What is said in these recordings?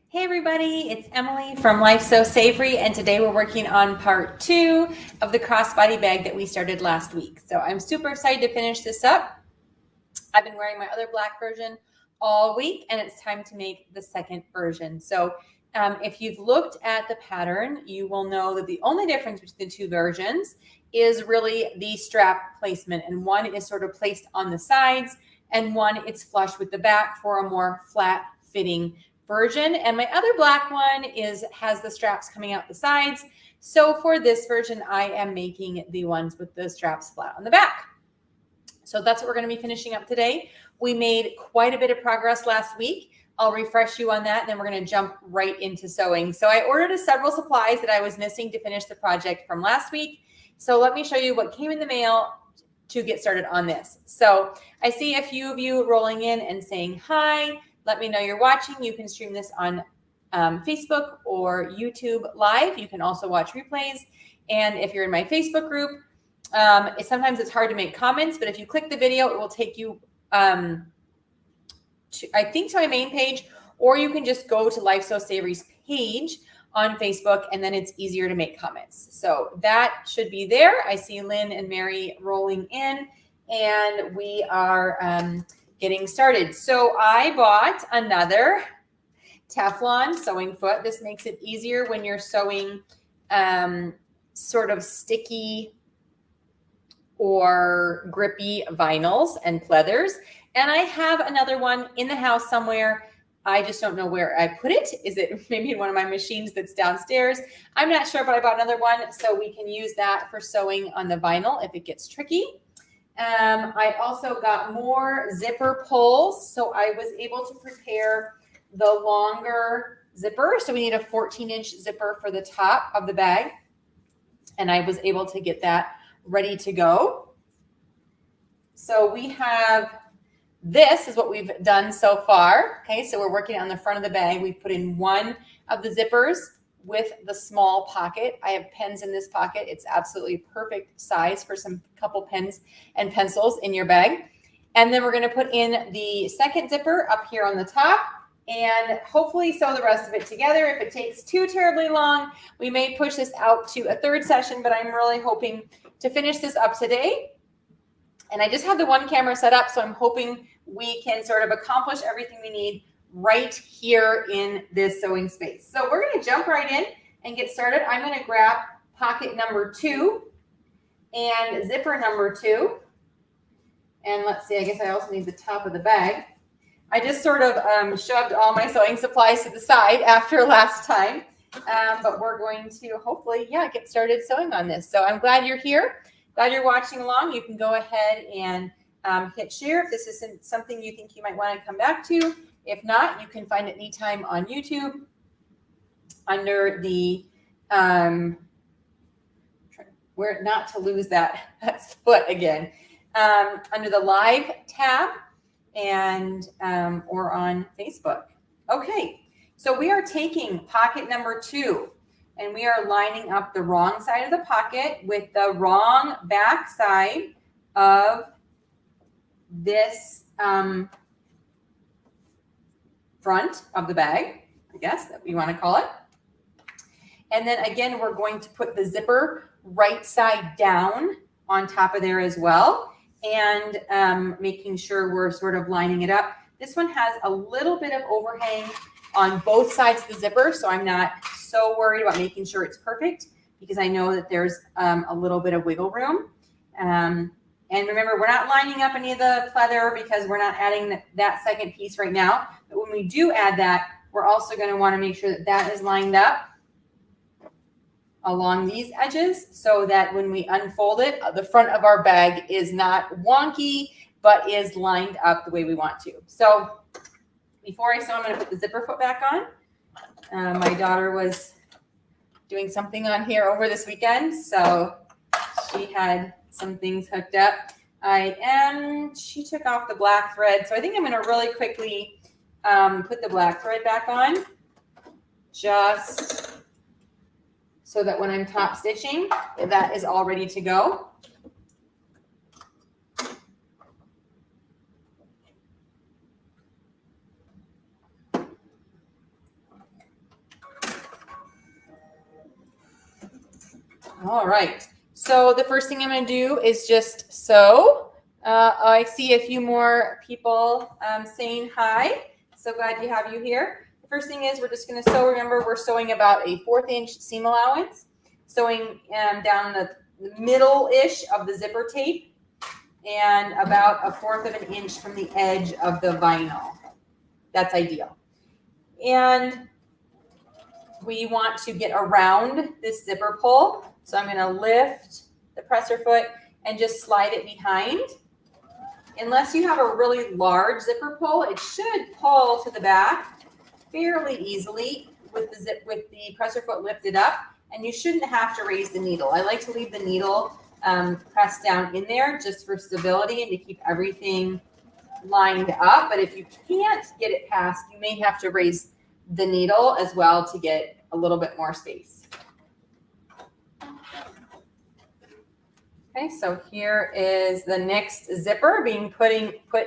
Hey everybody, it's Emily from Life So Savory, and today we're working on part 2 of the crossbody bag that we started last week. So I'm super excited to finish this up. I've been wearing my other black version all week, and it's time to make the second version. So if you've looked at the pattern, you will know that the only difference between the two versions is really the strap placement, and one is sort of placed on the sides, and one it's flush with the back for a more flat fitting version. And my other black one has the straps coming out the sides. So for this version, I am making the ones with the straps flat on the back. So that's what we're going to be finishing up today. We made quite a bit of progress last week. I'll refresh you on that, and then we're going to jump right into sewing. So I ordered several supplies that I was missing to finish the project from last week. So let me show you what came in the mail to get started on this. So I see a few of you rolling in and saying hi. Let me know you're watching. You can stream this on Facebook or YouTube live. You can also watch replays. And if you're in my Facebook group, sometimes it's hard to make comments, but if you click the video, it will take you to my main page, or you can just go to Life So Savory's page on Facebook, and then it's easier to make comments. So that should be there. I see Lynn and Mary rolling in, and we are getting started. So I bought another Teflon sewing foot. This makes it easier when you're sewing sort of sticky or grippy vinyls and pleathers. And I have another one in the house somewhere. I just don't know where I put it. Is it maybe in one of my machines that's downstairs? I'm not sure, but I bought another one so we can use that for sewing on the vinyl if it gets tricky. I also got more zipper pulls, so I was able to prepare the longer zipper. So we need a 14-inch zipper for the top of the bag, and I was able to get that ready to go. So we have, this is what we've done so far. Okay, so we're working on the front of the bag. We've put in one of the zippers with the small pocket. I have pens in this pocket. It's absolutely perfect size for some couple pens and pencils in your bag. And then we're going to put in the second zipper up here on the top, and hopefully sew the rest of it together. If it takes too terribly long, we may push this out to a third session, but I'm really hoping to finish this up today. And I just have the one camera set up, so I'm hoping we can sort of accomplish everything we need right here in this sewing space. So we're going to jump right in and get started. I'm going to grab pocket number 2 and zipper number 2. And let's see, I guess I also need the top of the bag. I just sort of shoved all my sewing supplies to the side after last time. But we're going to hopefully, get started sewing on this. So I'm glad you're here. Glad you're watching along. You can go ahead and hit share if this isn't something you think you might want to come back to. If not, you can find it anytime on YouTube under the, where not to lose that foot again, under the live tab and or on Facebook. Okay, so we are taking pocket number 2. And we are lining up the wrong side of the pocket with the wrong back side of this front of the bag, I guess that we want to call it. And then again, we're going to put the zipper right side down on top of there as well, and making sure we're sort of lining it up. This one has a little bit of overhang on both sides of the zipper, so I'm not so worried about making sure it's perfect, because I know that there's a little bit of wiggle room. And remember, we're not lining up any of the pleather because we're not adding that second piece right now. But when we do add that, we're also going to want to make sure that that is lined up along these edges, so that when we unfold it, the front of our bag is not wonky, but is lined up the way we want to. So before I sew, I'm going to put the zipper foot back on. My daughter was doing something on here over this weekend, so she had some things hooked up. She took off the black thread, so I think I'm going to really quickly put the black thread back on, just so that when I'm top stitching, that is all ready to go. All right. So the first thing I'm going to do is just sew. I see a few more people saying hi. So glad to have you here. The first thing is we're just going to sew. Remember, we're sewing about a 1/4 inch seam allowance, sewing down the middle-ish of the zipper tape and about a 1/4 of an inch from the edge of the vinyl. That's ideal. And we want to get around this zipper pull. So I'm going to lift the presser foot and just slide it behind. Unless you have a really large zipper pull, it should pull to the back fairly easily with the presser foot lifted up, and you shouldn't have to raise the needle. I like to leave the needle pressed down in there just for stability and to keep everything lined up. But if you can't get it past, you may have to raise the needle as well to get a little bit more space. Okay, so here is the next zipper being put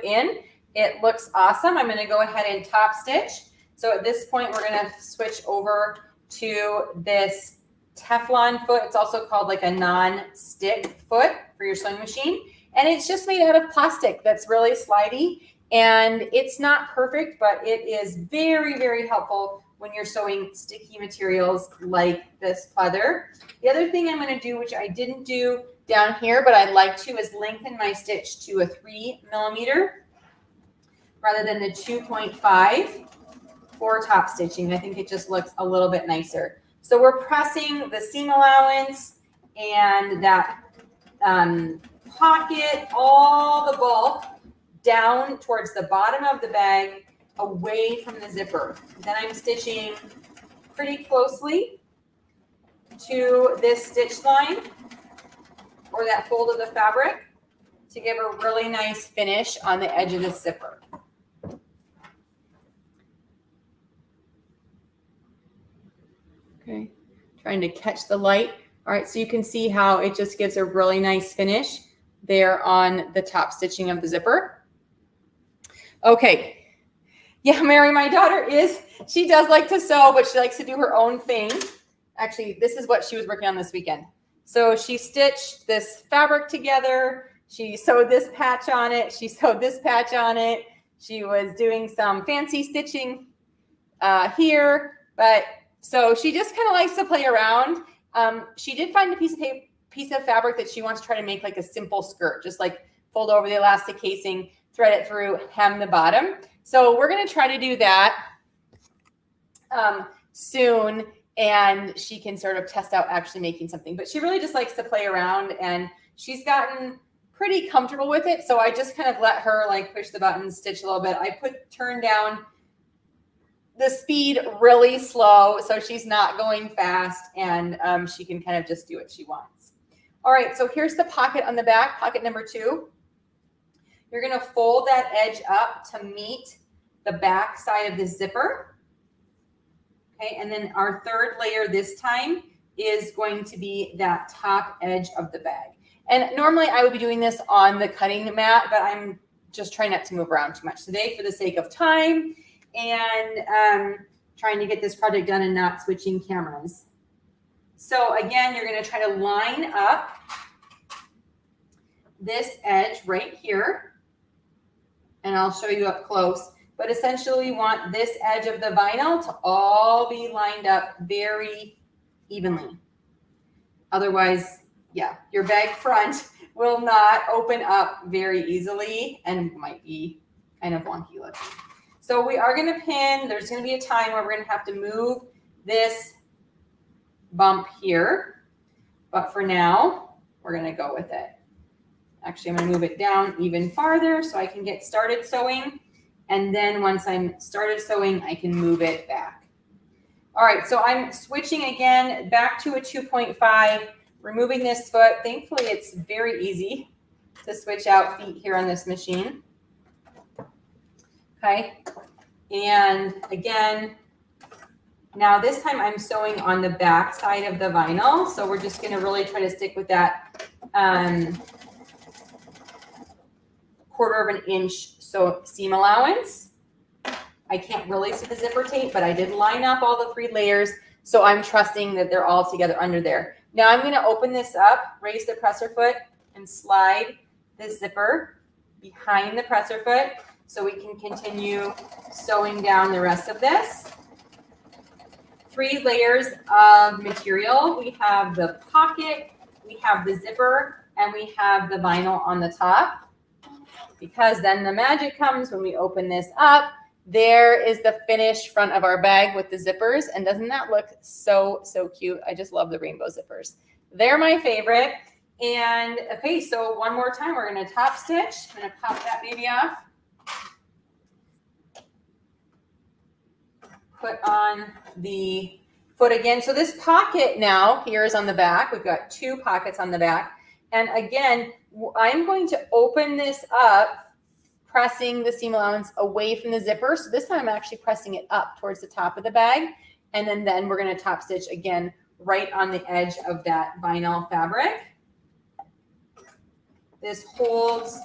in. It looks awesome. I'm going to go ahead and top stitch. So at this point, we're going to switch over to this Teflon foot. It's also called like a non-stick foot for your sewing machine. And it's just made out of plastic that's really slidey. And it's not perfect, but it is very, very helpful when you're sewing sticky materials like this pleather. The other thing I'm going to do, which I didn't do down here, but I'd like to, is lengthen my stitch to a 3 millimeter rather than the 2.5 for top stitching. I think it just looks a little bit nicer. So we're pressing the seam allowance and that pocket, all the bulk down towards the bottom of the bag, away from the zipper. Then I'm stitching pretty closely to this stitch line or that fold of the fabric to give a really nice finish on the edge of the zipper. Okay, trying to catch the light. All right, so you can see how it just gives a really nice finish there on the top stitching of the zipper. Okay. Yeah, Mary, my daughter she does like to sew, but she likes to do her own thing. Actually, this is what she was working on this weekend. So she stitched this fabric together. She sewed this patch on it. She sewed this patch on it. She was doing some fancy stitching here. But so she just kind of likes to play around. She did find a piece of fabric that she wants to try to make like a simple skirt, just like fold over the elastic casing, thread it through, hem the bottom. So we're going to try to do that soon, and she can sort of test out actually making something. But she really just likes to play around, and she's gotten pretty comfortable with it. So I just kind of let her like push the button, stitch a little bit. I turn down the speed really slow so she's not going fast, and she can kind of just do what she wants. All right, so here's the pocket on the back, pocket number 2. You're going to fold that edge up to meet the back side of the zipper. Okay, and then our third layer this time is going to be that top edge of the bag. And normally I would be doing this on the cutting mat, but I'm just trying not to move around too much today for the sake of time and trying to get this project done and not switching cameras. So again, you're going to try to line up this edge right here. And I'll show you up close. But essentially we want this edge of the vinyl to all be lined up very evenly. Otherwise, yeah, your bag front will not open up very easily and might be kind of wonky looking. So we are going to pin. There's going to be a time where we're going to have to move this bump here. But for now, we're going to go with it. Actually, I'm going to move it down even farther so I can get started sewing. And then once I'm started sewing, I can move it back. All right, so I'm switching again back to a 2.5, removing this foot. Thankfully, it's very easy to switch out feet here on this machine. Okay, and again, now this time I'm sewing on the back side of the vinyl. So we're just going to really try to stick with that 1/4 of an inch seam allowance. I can't really see the zipper tape, but I did line up all the 3 layers. So I'm trusting that they're all together under there. Now I'm going to open this up, raise the presser foot, and slide the zipper behind the presser foot so we can continue sewing down the rest of this. 3 layers of material. We have the pocket, we have the zipper, and we have the vinyl on the top. Because then the magic comes when we open this up. There is the finished front of our bag with the zippers. And doesn't that look so, so cute? I just love the rainbow zippers. They're my favorite. And okay, so one more time, we're going to top stitch. I'm going to pop that baby off. Put on the foot again. So this pocket now here is on the back. We've got 2 pockets on the back. And again, I'm going to open this up, pressing the seam allowance away from the zipper. So this time I'm actually pressing it up towards the top of the bag. And then we're going to top stitch again right on the edge of that vinyl fabric. This holds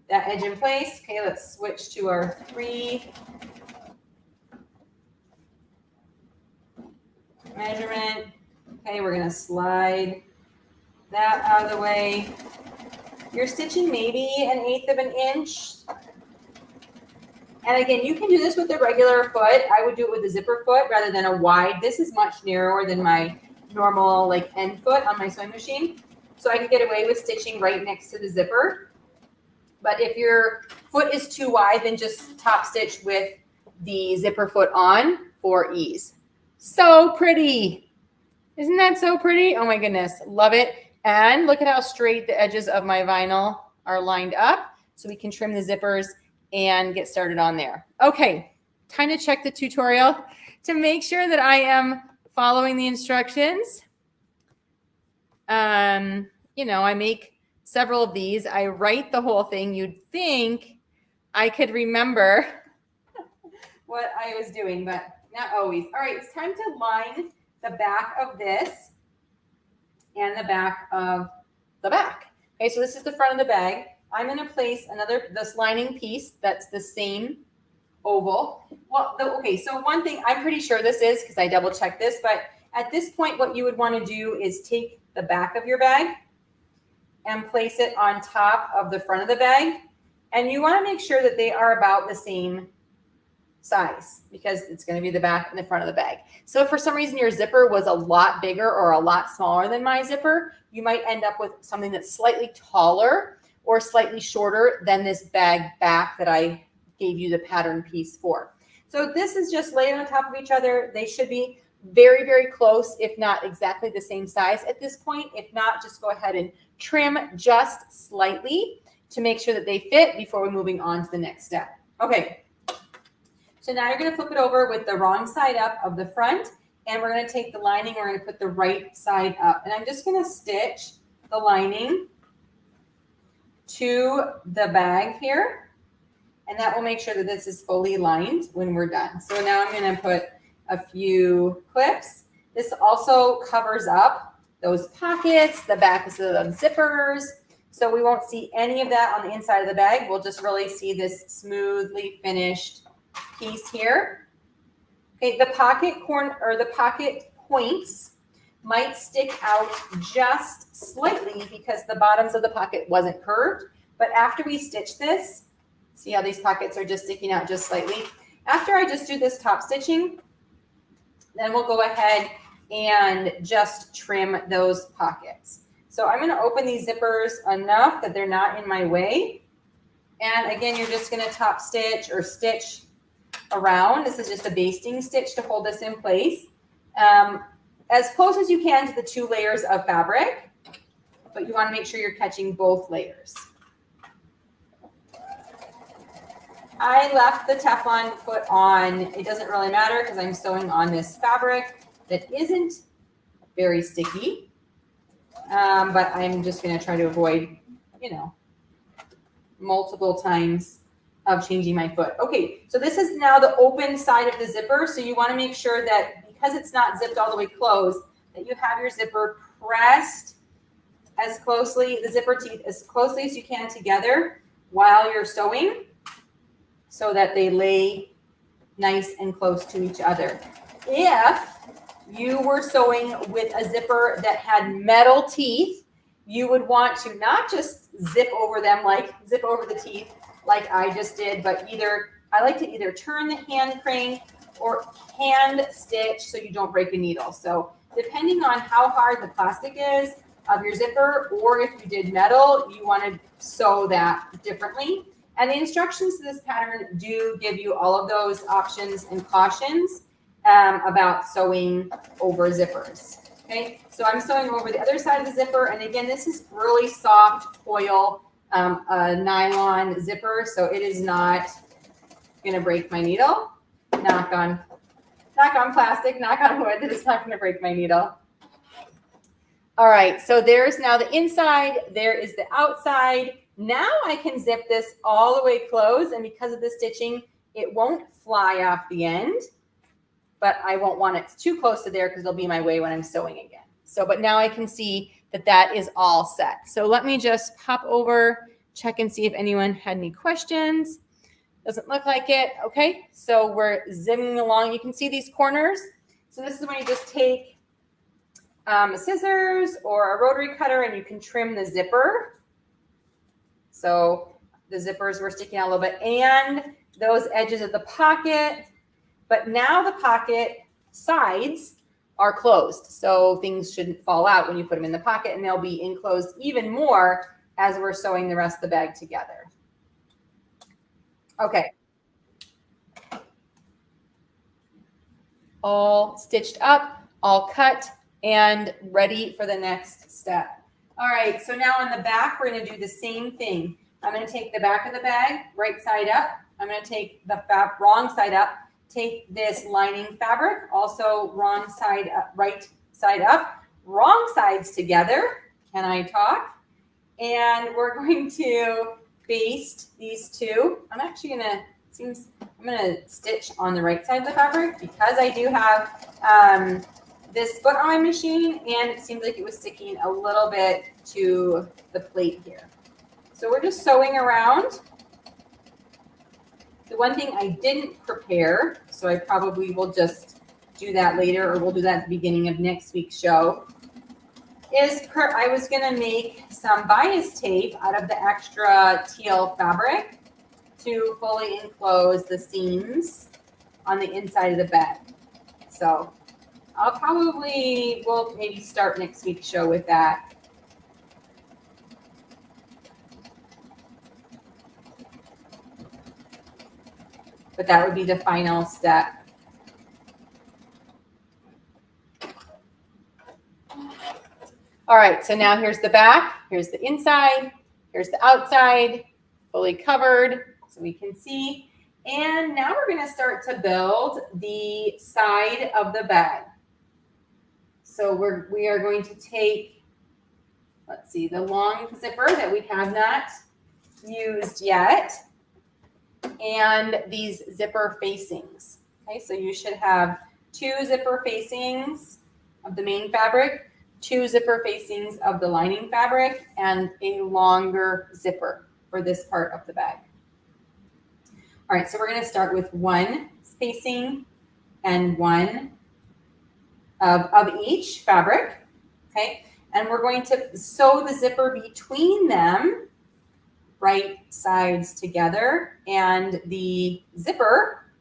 that edge in place. Okay, let's switch to our 3 measurement. Okay, we're going to slide that out of the way. You're stitching maybe 1/8 of an inch. And again, you can do this with a regular foot. I would do it with a zipper foot rather than a wide. This is much narrower than my normal like end foot on my sewing machine. So I can get away with stitching right next to the zipper. But if your foot is too wide, then just top stitch with the zipper foot on for ease. So pretty. Isn't that so pretty? Oh my goodness. Love it. And look at how straight the edges of my vinyl are lined up. So we can trim the zippers and get started on there. Okay, time to check the tutorial to make sure that I am following the instructions. You know, I make several of these. I write the whole thing. You'd think I could remember what I was doing, but not always. All right, it's time to line the back of this and the back of the back. Okay, so this is the front of the bag. I'm going to place this lining piece that's the same oval. Well, okay, so one thing I'm pretty sure this is because I double checked this, but at this point, what you would want to do is take the back of your bag and place it on top of the front of the bag. And you want to make sure that they are about the same size because it's going to be the back and the front of the bag. So if for some reason your zipper was a lot bigger or a lot smaller than my zipper, you might end up with something that's slightly taller or slightly shorter than this bag back that I gave you the pattern piece for. So this is just laid on top of each other. They should be very, very close, if not exactly the same size at this point. If not, just go ahead and trim just slightly to make sure that they fit before we're moving on to the next step. Okay. So now you're going to flip it over with the wrong side up of the front, and we're going to take the lining, we're going to put the right side up. And I'm just going to stitch the lining to the bag here, and that will make sure that this is fully lined when we're done. So now I'm going to put a few clips. This also covers up those pockets, the back of the zippers, so we won't see any of that on the inside of the bag. We'll just really see this smoothly finished piece here. Okay, the pocket points might stick out just slightly because the bottoms of the pocket wasn't curved. But after we stitch this, see how these pockets are just sticking out just slightly? After I just do this top stitching, then we'll go ahead and just trim those pockets. So I'm going to open these zippers enough that they're not in my way. And again, you're just going to top stitch or stitch around. This is just a basting stitch to hold this in place. As close as you can to the 2 layers of fabric, but you want to make sure you're catching both layers. I left the Teflon foot on. It doesn't really matter because I'm sewing on this fabric that isn't very sticky, but I'm just going to try to avoid, you know, multiple times of changing my foot. Okay, so this is now the open side of the zipper. So you want to make sure that because it's not zipped all the way closed, that you have your zipper pressed as closely, the zipper teeth as closely as you can together while you're sewing so that they lay nice and close to each other. If you were sewing with a zipper that had metal teeth, you would want to not just zip over them, like zip over the teeth like I just did, but I like to either turn the hand crank or hand stitch so you don't break a needle. So depending on how hard the plastic is of your zipper, or if you did metal, you want to sew that differently. And the instructions to this pattern do give you all of those options and cautions about sewing over zippers. Okay, so I'm sewing over the other side of the zipper, and again, this is really soft foil, a nylon zipper, so it is not going to break my needle. Knock on plastic, knock on wood, that it's not going to break my needle. All right, so there's now the inside, there is the outside. Now I can zip this all the way closed, and because of the stitching, it won't fly off the end, but I won't want it too close to there because it'll be in my way when I'm sewing again. So, but now I can see that that is all set. So let me just pop over, check and see if anyone had any questions. Doesn't look like it. Okay, so we're zimming along. You can see these corners. So this is when you just take scissors or a rotary cutter and you can trim the zipper. So the zippers were sticking out a little bit and those edges of the pocket, but now the pocket sides are closed. So things shouldn't fall out when you put them in the pocket, and they'll be enclosed even more as we're sewing the rest of the bag together. Okay. All stitched up, all cut, and ready for the next step. All right, so now on the back, we're going to do the same thing. I'm going to take the back of the bag, right side up. I'm going to take the wrong side up. Take this lining fabric, also wrong side up, right side up, wrong sides together. Can I talk? And we're going to baste these two. I'm actually going to stitch on the right side of the fabric because I do have this foot on my machine, and it seems like it was sticking a little bit to the plate here. So we're just sewing around. The one thing I didn't prepare, so I probably will just do that later, or we'll do that at the beginning of next week's show, is I was going to make some bias tape out of the extra teal fabric to fully enclose the seams on the inside of the bag. So we'll maybe start next week's show with that. But that would be the final step. All right, so now here's the back, here's the inside, here's the outside, fully covered so we can see. And now we're going to start to build the side of the bag. So we are going to take, let's see, the long zipper that we have not used yet, and these zipper facings. Okay, so you should have 2 zipper facings of the main fabric, 2 zipper facings of the lining fabric, and a longer zipper for this part of the bag. All right, so we're going to start with 1 facing and 1 of each fabric, okay? And we're going to sew the zipper between them, right sides together, and the zipper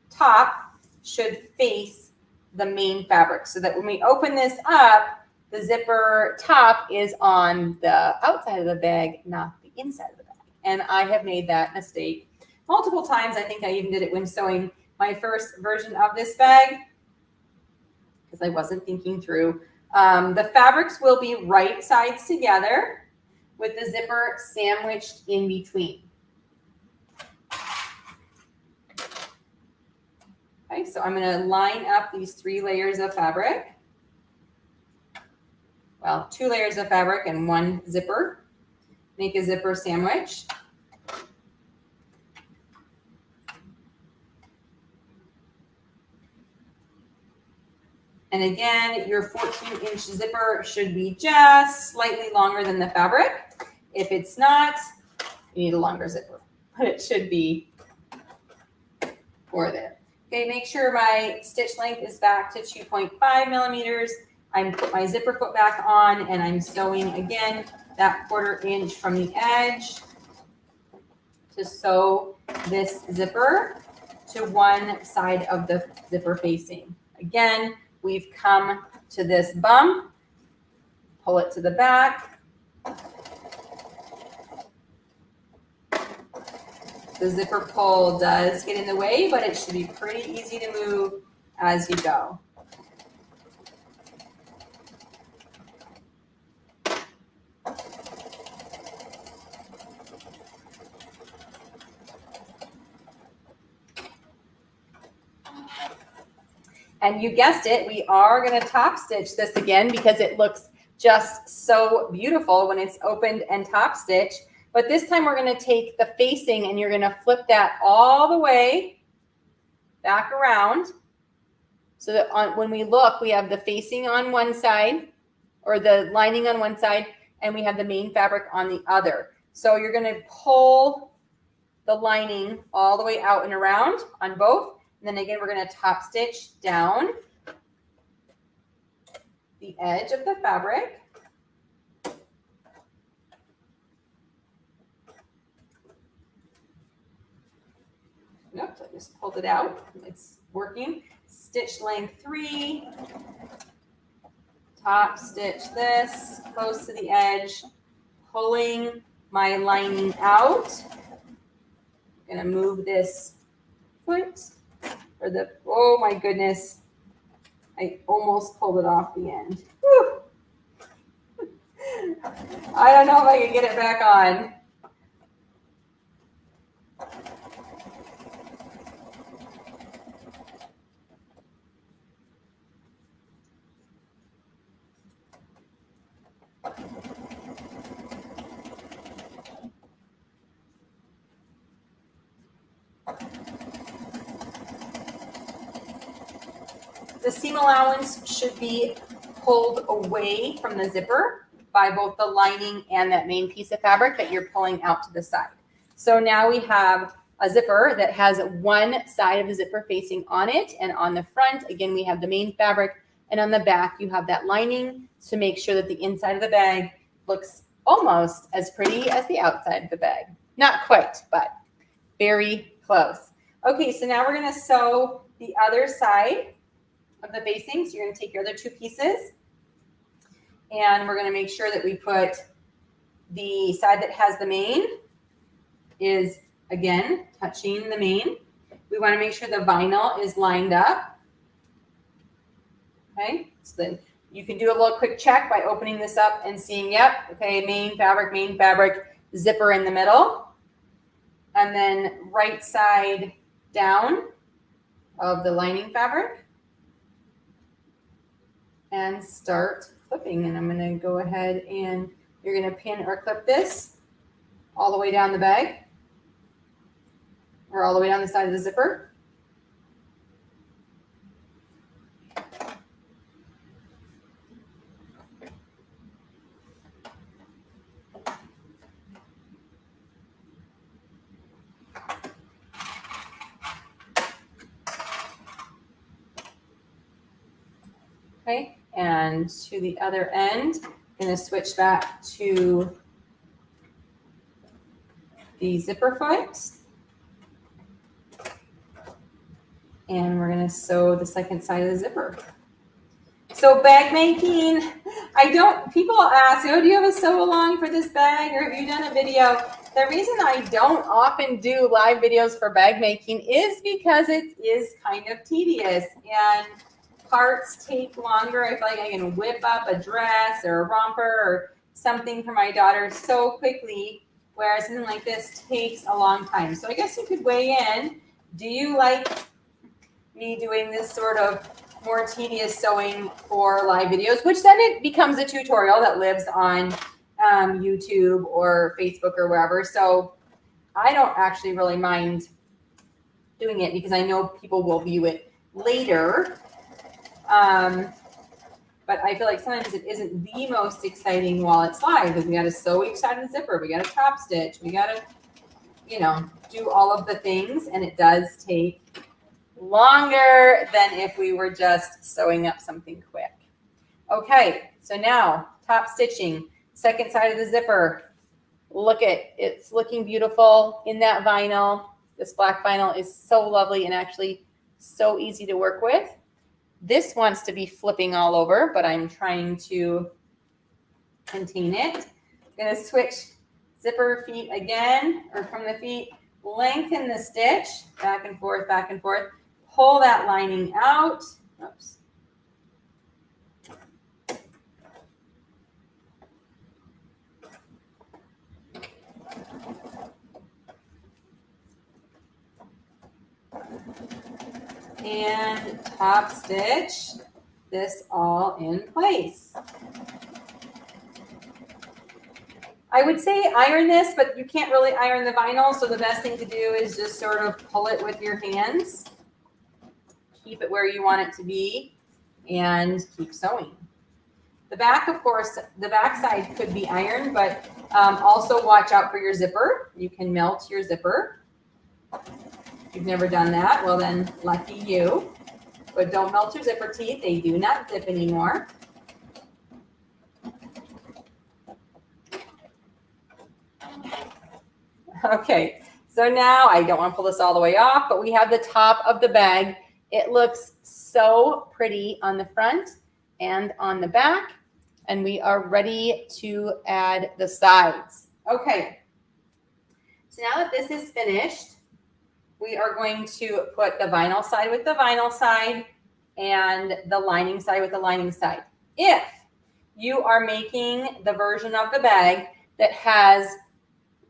top should face the main fabric so that when we open this up, the zipper top is on the outside of the bag, not the inside of the bag. And I have made that mistake multiple times. I think I even did it when sewing my first version of this bag because I wasn't thinking through. The fabrics will be right sides together with the zipper sandwiched in between. Okay, so I'm going to line up these 3 layers of fabric. Well, 2 layers of fabric and 1 zipper. Make a zipper sandwich. And again, your 14-inch zipper should be just slightly longer than the fabric. If it's not, you need a longer zipper, but it should be for there. Okay, make sure my stitch length is back to 2.5 millimeters. I'm put my zipper foot back on and I'm sewing again that 1/4 inch from the edge to sew this zipper to one side of the zipper facing. Again, we've come to this bump, pull it to the back. The zipper pull does get in the way, but it should be pretty easy to move as you go. And you guessed it, we are going to top stitch this again because it looks just so beautiful when it's opened and top stitched. But this time we're going to take the facing and you're going to flip that all the way back around so that when we look, we have the facing on one side or the lining on one side and we have the main fabric on the other. So you're going to pull the lining all the way out and around on both. And then again, we're going to top stitch down the edge of the fabric. Nope, I just pulled it out. It's working. Stitch length 3. Top stitch this close to the edge, pulling my lining out. I'm going to move this foot. Or the, oh my goodness, I almost pulled it off the end. Whew. I don't know if I can get it back on. The seam allowance should be pulled away from the zipper by both the lining and that main piece of fabric that you're pulling out to the side. So now we have a zipper that has one side of the zipper facing on it, and on the front, again, we have the main fabric, and on the back, you have that lining to make sure that the inside of the bag looks almost as pretty as the outside of the bag. Not quite, but very close. Okay, so now we're going to sew the other side of the facing. So you're going to take your other two pieces and we're going to make sure that we put the side that has the main is again touching the main. We want to make sure the vinyl is lined up. Okay, so then you can do a little quick check by opening this up and seeing, yep, okay, main fabric, zipper in the middle, and then right side down of the lining fabric. And start clipping. And I'm going to go ahead and you're going to pin or clip this all the way down the bag or all the way down the side of the zipper. Okay. And to the other end, I'm going to switch back to the zipper foot. And we're going to sew the second side of the zipper. So bag making, people ask, oh, do you have a sew along for this bag or have you done a video? The reason I don't often do live videos for bag making is because it is kind of tedious and parts take longer. I feel like I can whip up a dress or a romper or something for my daughter so quickly, whereas something like this takes a long time. So I guess you could weigh in. Do you like me doing this sort of more tedious sewing for live videos, which then it becomes a tutorial that lives on YouTube or Facebook or wherever. So I don't actually really mind doing it because I know people will view it later. But I feel like sometimes it isn't the most exciting while it's live because we got to sew each side of the zipper. We got to top stitch. We got to, do all of the things. And it does take longer than if we were just sewing up something quick. Okay, so now top stitching, second side of the zipper. Look at it's looking beautiful in that vinyl. This black vinyl is so lovely and actually so easy to work with. This wants to be flipping all over, but I'm trying to contain it. I'm going to switch zipper feet again, or from the feet, lengthen the stitch, back and forth, pull that lining out. Oops. And top stitch this all in place. I would say iron this, but you can't really iron the vinyl, so the best thing to do is just sort of pull it with your hands. Keep it where you want it to be and keep sewing. The back, of course, the back side could be ironed, but also watch out for your zipper. You can melt your zipper. If you've never done that, well then, lucky you. But don't melt your zipper teeth. They do not zip anymore. Okay, so now I don't want to pull this all the way off, but we have the top of the bag. It looks so pretty on the front and on the back, and we are ready to add the sides. Okay, so now that this is finished, we are going to put the vinyl side with the vinyl side and the lining side with the lining side. If you are making the version of the bag that has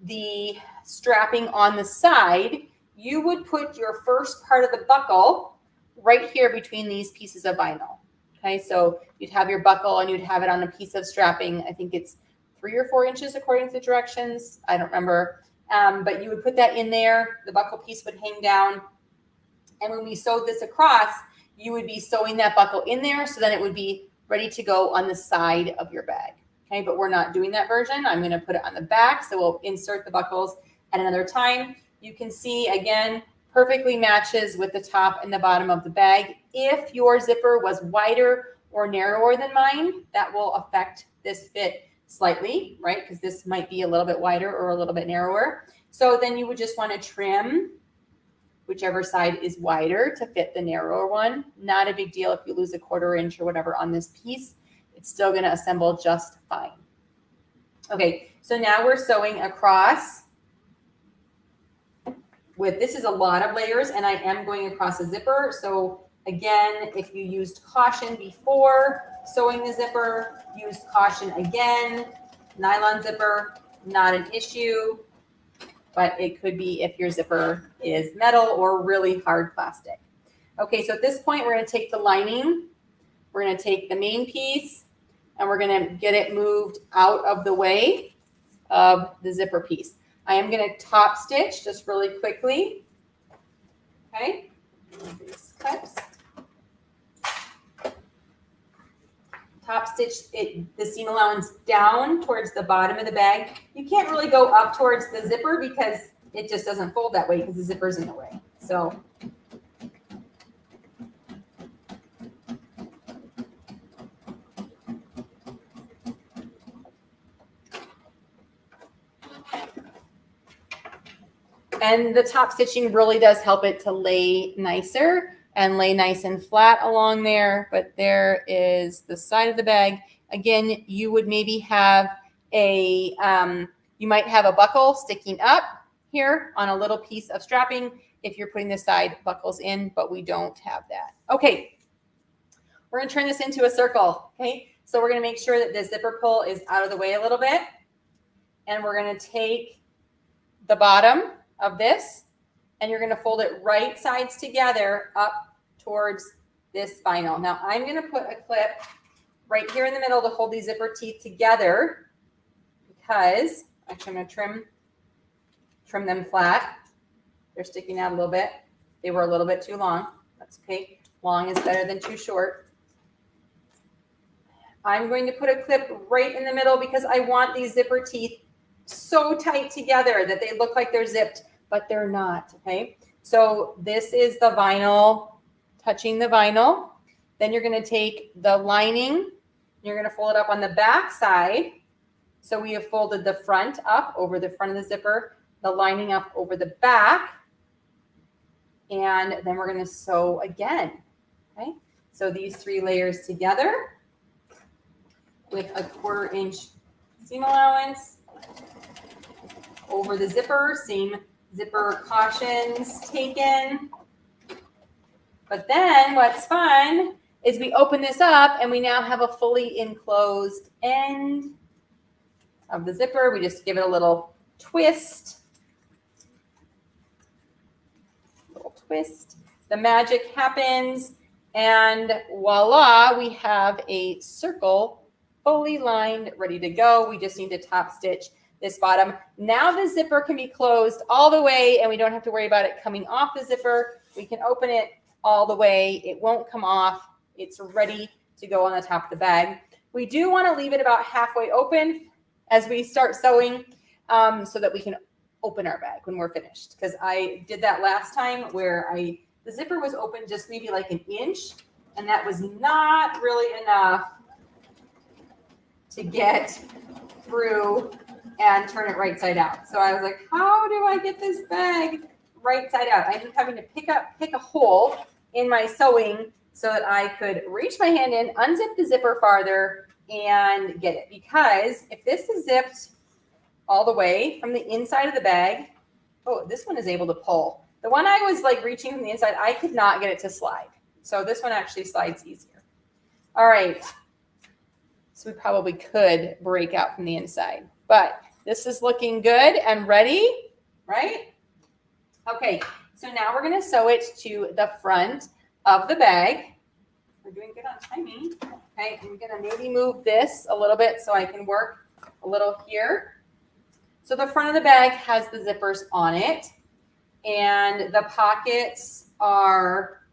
the strapping on the side, you would put your first part of the buckle right here between these pieces of vinyl. Okay, so you'd have your buckle and you'd have it on a piece of strapping. I think it's 3 or 4 inches according to the directions. I don't remember. But you would put that in there. The buckle piece would hang down. And when we sewed this across, you would be sewing that buckle in there, so then it would be ready to go on the side of your bag. Okay, but we're not doing that version. I'm going to put it on the back, so we'll insert the buckles at another time. You can see, again, perfectly matches with the top and the bottom of the bag. If your zipper was wider or narrower than mine, that will affect this fit slightly, right? Because this might be a little bit wider or a little bit narrower. So then you would just want to trim whichever side is wider to fit the narrower one. Not a big deal if you lose a 1/4 inch or whatever on this piece. It's still going to assemble just fine. Okay, so now we're sewing across with, this is a lot of layers, and I am going across a zipper. So again, if you used caution before sewing the zipper, use caution again. Nylon zipper, not an issue, but it could be if your zipper is metal or really hard plastic. Okay, so at this point, we're going to take the lining, we're going to take the main piece, and we're going to get it moved out of the way of the zipper piece. I am going to top stitch just really quickly. Okay, these clips. Top stitch the seam allowance down towards the bottom of the bag. You can't really go up towards the zipper because it just doesn't fold that way because the zipper's in the way. So and the top stitching really does help it to lay nicer and lay nice and flat along there. But there is the side of the bag. Again, you would maybe have a, you might have a buckle sticking up here on a little piece of strapping if you're putting the side buckles in, but we don't have that. Okay, we're gonna turn this into a circle, okay? So we're gonna make sure that the zipper pull is out of the way a little bit. And we're gonna take the bottom of this and you're going to fold it right sides together up towards this vinyl. Now I'm going to put a clip right here in the middle to hold these zipper teeth together because actually I'm going to trim them flat. They're sticking out a little bit. They were a little bit too long. That's okay. Long is better than too short. I'm going to put a clip right in the middle because I want these zipper teeth so tight together that they look like they're zipped, but they're not, okay? So this is the vinyl, touching the vinyl. Then you're going to take the lining, you're going to fold it up on the back side. So we have folded the front up over the front of the zipper, the lining up over the back, and then we're going to sew again. Okay, so these 3 layers together with a 1/4 inch seam allowance over the zipper, same zipper cautions taken. But then what's fun is we open this up and we now have a fully enclosed end of the zipper. We just give it a little twist. The magic happens, and voila, we have a circle fully lined, ready to go. We just need to top stitch this bottom. Now the zipper can be closed all the way, and we don't have to worry about it coming off the zipper. We can open it all the way. It won't come off. It's ready to go on the top of the bag. We do want to leave it about halfway open as we start sewing, so that we can open our bag when we're finished. Because I did that last time where the zipper was open just maybe like 1 inch, and that was not really enough to get through and turn it right side out. So I was like, how do I get this bag right side out? I ended up having to pick a hole in my sewing so that I could reach my hand in, unzip the zipper farther, and get it. Because if this is zipped all the way from the inside of the bag, oh, this one is able to pull. The one I was like reaching from the inside, I could not get it to slide. So this one actually slides easier. All right. So we probably could break out from the inside, but this is looking good and ready, right? Okay, so now we're going to sew it to the front of the bag. We're doing good on timing. Okay, I'm going to maybe move this a little bit so I can work a little here. So the front of the bag has the zippers on it, and the pockets are,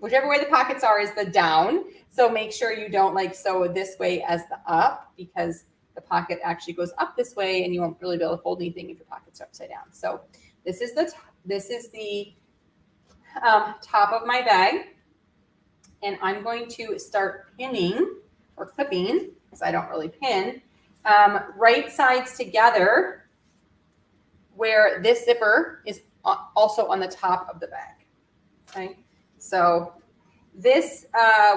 whichever way the pockets are is the down. So make sure you don't like sew this way as the up, because the pocket actually goes up this way and you won't really be able to hold anything if your pockets are upside down. So this is the top of my bag, and I'm going to start pinning or clipping, because I don't really pin, right sides together where this zipper is also on the top of the bag. Okay, so this,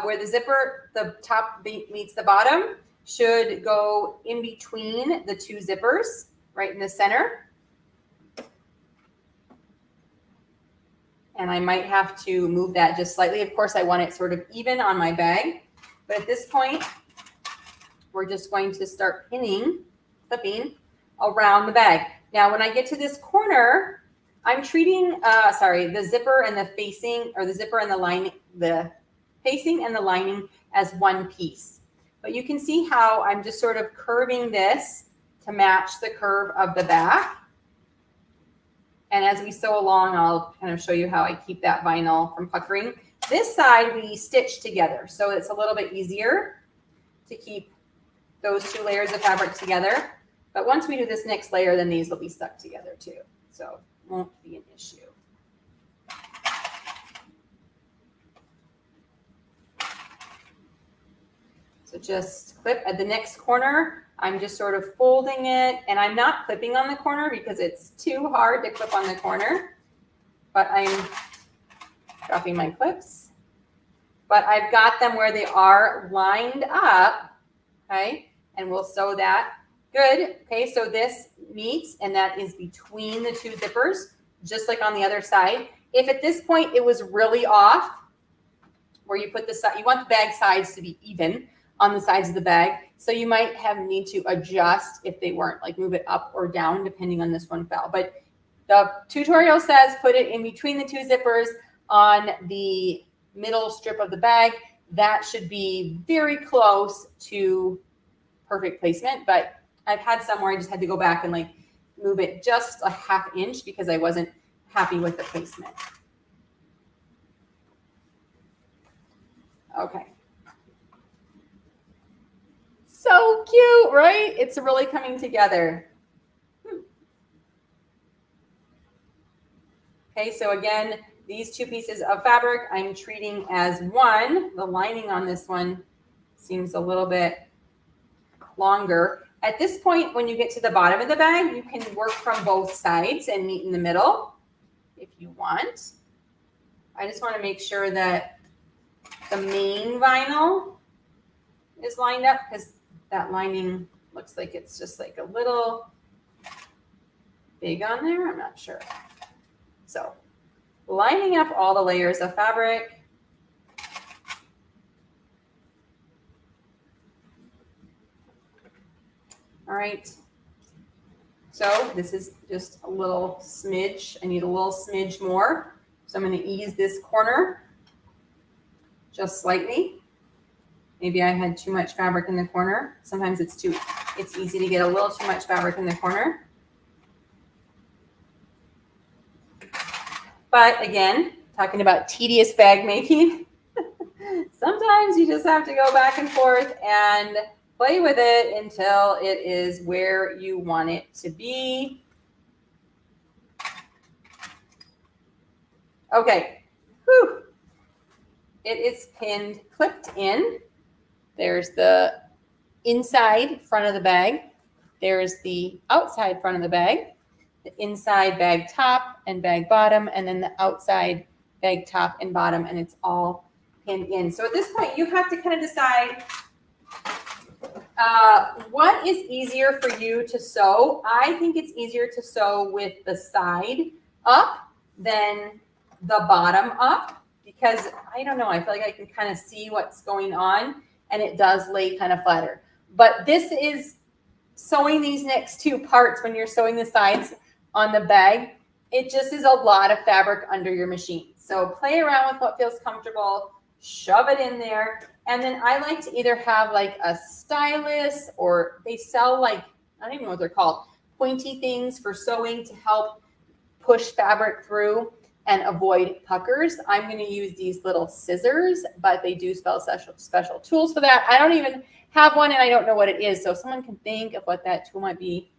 where the zipper, the top meets the bottom, should go in between the 2 zippers, right in the center. And I might have to move that just slightly. Of course, I want it sort of even on my bag. But at this point, we're just going to start pinning, clipping around the bag. Now, when I get to this corner, I'm treating, the zipper and the facing, or the zipper and the lining, the facing and the lining as one piece. But you can see how I'm just sort of curving this to match the curve of the back. And as we sew along, I'll kind of show you how I keep that vinyl from puckering. This side we stitch together, so it's a little bit easier to keep those 2 layers of fabric together. But once we do this next layer, then these will be stuck together too. So it won't be an issue. So just clip at the next corner. I'm just sort of folding it, and I'm not clipping on the corner because it's too hard to clip on the corner, but I'm dropping my clips. But I've got them where they are lined up, okay? And we'll sew that. Good, okay, so this meets, and that is between the 2 zippers, just like on the other side. If at this point it was really off, where you put the side, you want the bag sides to be even on the sides of the bag. So you might need to adjust if they weren't, like move it up or down, depending on this one fell. But the tutorial says put it in between the 2 zippers on the middle strip of the bag. That should be very close to perfect placement, but I've had some where I just had to go back and like move it just a 1/2 inch because I wasn't happy with the placement. Okay. So cute, right? It's really coming together. Okay, so again, these two pieces of fabric I'm treating as one. The lining on this one seems a little bit longer. At this point, when you get to the bottom of the bag, you can work from both sides and meet in the middle if you want. I just want to make sure that the main vinyl is lined up because that lining looks like it's just like a little big on there. I'm not sure. So lining up all the layers of fabric. All right. So this is just a little smidge. I need a little smidge more. So I'm going to ease this corner just slightly. Maybe I had too much fabric in the corner. Sometimes it's easy to get a little too much fabric in the corner. But again, talking about tedious bag making, sometimes you just have to go back and forth and play with it until it is where you want it to be. Okay. Whew. It is pinned, clipped in. There's the inside front of the bag. There's the outside front of the bag, the inside bag top and bag bottom, and then the outside bag top and bottom, and it's all pinned in. So at this point, you have to kind of decide what is easier for you to sew. I think it's easier to sew with the side up than the bottom up because I don't know, I feel like I can kind of see what's going on and it does lay kind of flatter. But this is sewing these next two parts when you're sewing the sides on the bag. It just is a lot of fabric under your machine. So play around with what feels comfortable, shove it in there. And then I like to either have like a stylus or they sell like, I don't even know what they're called, pointy things for sewing to help push fabric through and avoid puckers. I'm going to use these little scissors, but they do sell special tools for that. I don't even have one and I don't know what it is. So if someone can think of what that tool might be,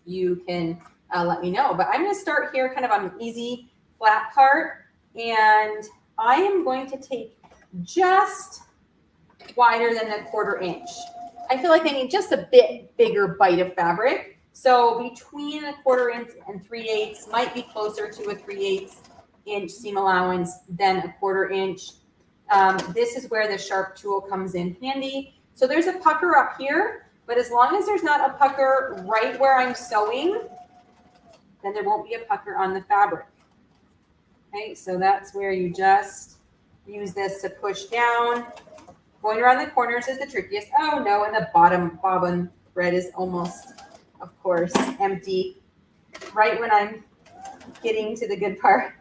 you can let me know. But I'm going to start here kind of on an easy flat part. And I am going to take just wider than a 1/4 inch. I feel like I need just a bit bigger bite of fabric. So between a 1/4 inch and 3/8 might be closer to a 3/8 inch seam allowance than a 1/4 inch. This is where the sharp tool comes in handy. So there's a pucker up here, but as long as there's not a pucker right where I'm sewing, then there won't be a pucker on the fabric. Okay, so that's where you just use this to push down. Going around the corners is the trickiest. Oh no, and the bottom bobbin thread is almost, of course, empty. Right when I'm getting to the good part,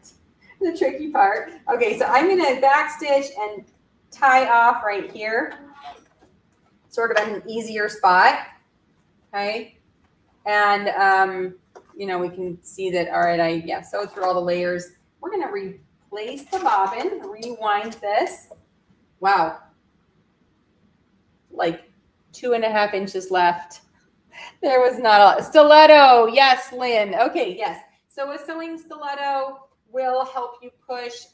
the tricky part. Okay, so I'm gonna backstitch and tie off right here, sort of an easier spot. Okay, and you know, we can see that. All right, I sewed through all the layers. We're gonna replace the bobbin, rewind this. Wow. Like 2.5 inches left. There was not a lot. Stiletto. Yes, Lynn. Okay, yes. So a sewing stiletto will help you push.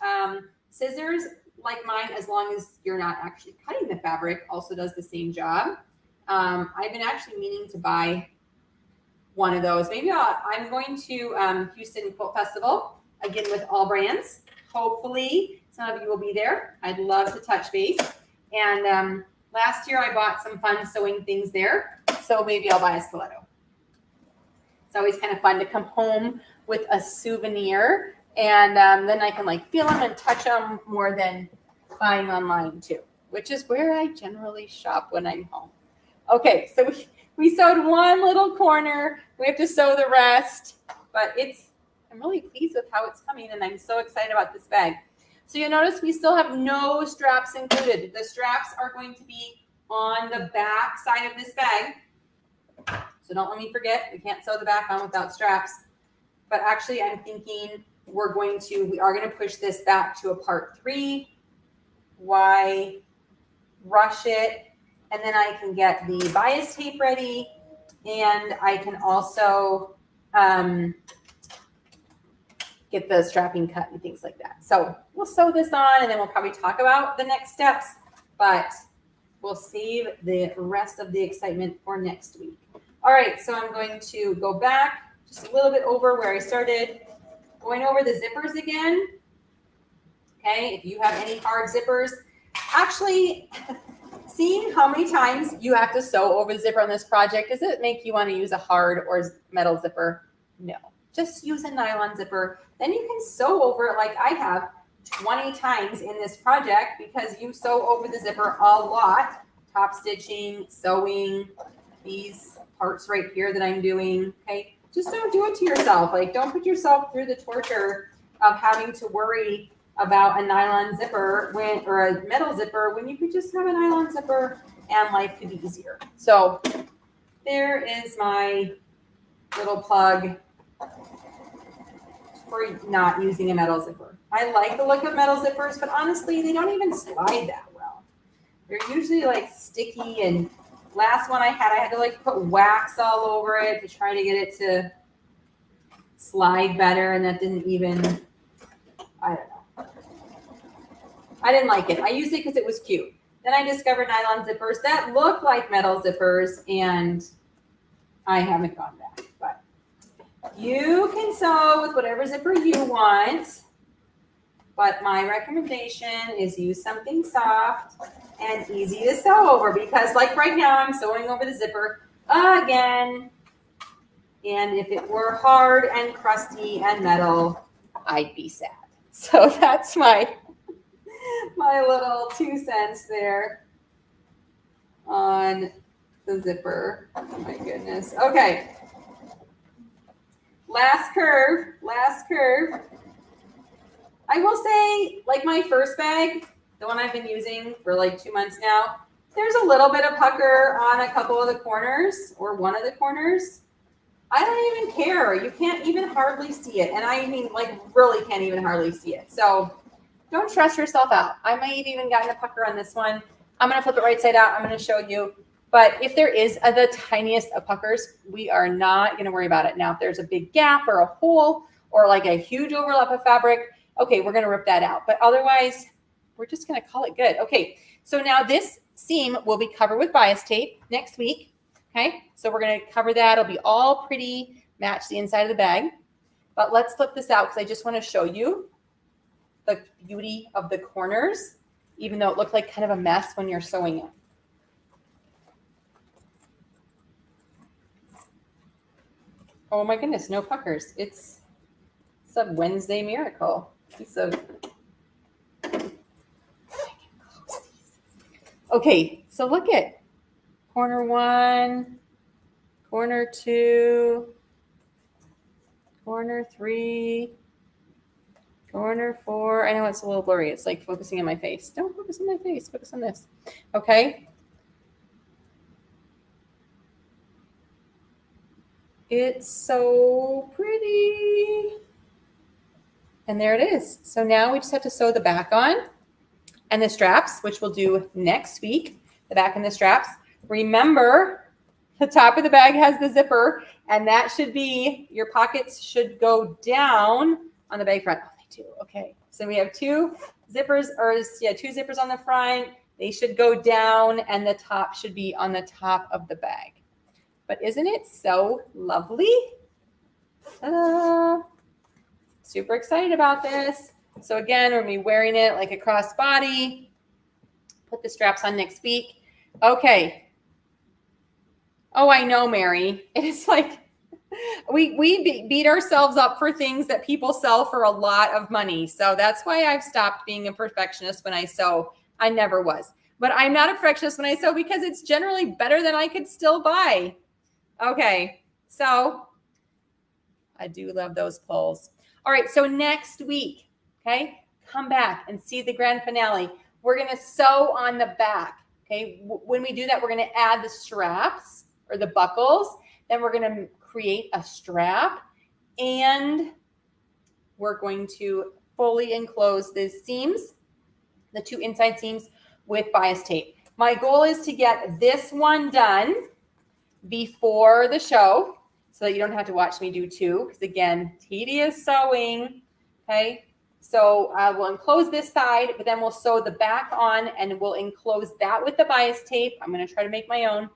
Scissors like mine, as long as you're not actually cutting the fabric, also does the same job. I've been actually meaning to buy one of those. Maybe I'm going to Houston Quilt Festival, again with all brands. Hopefully some of you will be there. I'd love to touch base. And last year I bought some fun sewing things there, so maybe I'll buy a stiletto. It's always kind of fun to come home with a souvenir, and then I can like feel them and touch them more than buying online too, which is where I generally shop when I'm home. Okay, so we sewed one little corner. We have to sew the rest, but I'm really pleased with how it's coming, and I'm so excited about this bag. So you'll notice we still have no straps included. The straps are going to be on the back side of this bag. So don't let me forget, we can't sew the back on without straps. But actually I'm thinking we are going to push this back to a part 3. Why rush it? And then I can get the bias tape ready. And I can also get the strapping cut and things like that. So we'll sew this on and then we'll probably talk about the next steps, but we'll save the rest of the excitement for next week. All right, so I'm going to go back just a little bit over where I started, going over the zippers again. Okay, if you have any hard zippers, actually seeing how many times you have to sew over the zipper on this project, does it make you want to use a hard or metal zipper? No, just use a nylon zipper. Then you can sew over it like I have 20 times in this project because you sew over the zipper a lot. Top stitching, sewing, these parts right here that I'm doing, okay? Just don't do it to yourself. Like, don't put yourself through the torture of having to worry about a nylon zipper or a metal zipper when you could just have a nylon zipper and life could be easier. So there is my little plug for not using a metal zipper. I like the look of metal zippers, but honestly, they don't even slide that well. They're usually like sticky, and last one I had to like put wax all over it to try to get it to slide better, and that didn't even, I don't know. I didn't like it. I used it because it was cute. Then I discovered nylon zippers that look like metal zippers, and I haven't gone back. But you can sew with whatever zipper you want, but my recommendation is use something soft and easy to sew over, because like right now I'm sewing over the zipper again. And if it were hard and crusty and metal, I'd be sad. So that's my little 2 cents there on the zipper. Oh my goodness. Okay. Last curve. I will say, like my first bag, the one I've been using for like 2 months now, there's a little bit of pucker on a couple of the corners or one of the corners. I don't even care. You can't even hardly see it. And I mean, like, really can't even hardly see it. So don't stress yourself out. I might have even gotten a pucker on this one. I'm going to flip it right side out. I'm going to show you. But if there is the tiniest of puckers, we are not going to worry about it. Now, if there's a big gap or a hole or like a huge overlap of fabric, okay, we're going to rip that out. But otherwise, we're just going to call it good. Okay, so now this seam will be covered with bias tape next week. Okay, so we're going to cover that. It'll be all pretty, match the inside of the bag. But let's flip this out because I just want to show you the beauty of the corners, even though it looked like kind of a mess when you're sewing it. Oh my goodness, no puckers. It's a Wednesday miracle. Okay, so look at corner 1, corner 2, corner 3, corner 4. I know it's a little blurry. It's like focusing on my face. Don't focus on my face. Focus on this. Okay. It's so pretty. And there it is. So now we just have to sew the back on and the straps, which we'll do next week, the back and the straps. Remember, the top of the bag has the zipper, and that should be, your pockets should go down on the bag front. Oh, they do. Okay. So we have 2 zippers, or 2 zippers on the front. They should go down, and the top should be on the top of the bag. But isn't it so lovely? Super excited about this. So again, we're going to be wearing it like a crossbody. Put the straps on next week. Okay. Oh, I know, Mary. It's like we beat ourselves up for things that people sell for a lot of money. So that's why I've stopped being a perfectionist when I sew. I never was. But I'm not a perfectionist when I sew because it's generally better than I could still buy. Okay, so I do love those pulls. All right, so next week, okay, come back and see the grand finale. We're going to sew on the back, okay? When we do that, we're going to add the straps or the buckles. Then we're going to create a strap, and we're going to fully enclose the seams, the 2 inside seams, with bias tape. My goal is to get this one done before the show so that you don't have to watch me do 2, because again, tedious sewing. Okay. So we'll enclose this side, but then we'll sew the back on and we'll enclose that with the bias tape. I'm going to try to make my own.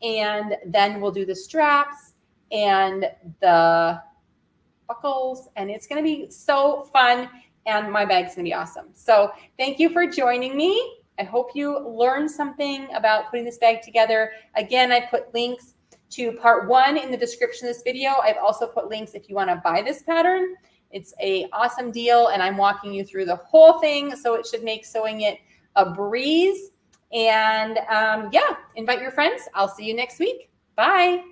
And then we'll do the straps and the buckles, and it's going to be so fun, and my bag's going to be awesome. So thank you for joining me. I hope you learned something about putting this bag together. Again, I put links to part 1 in the description of this video. I've also put links if you want to buy this pattern. It's an awesome deal, and I'm walking you through the whole thing, so it should make sewing it a breeze. And yeah, invite your friends. I'll see you next week. Bye.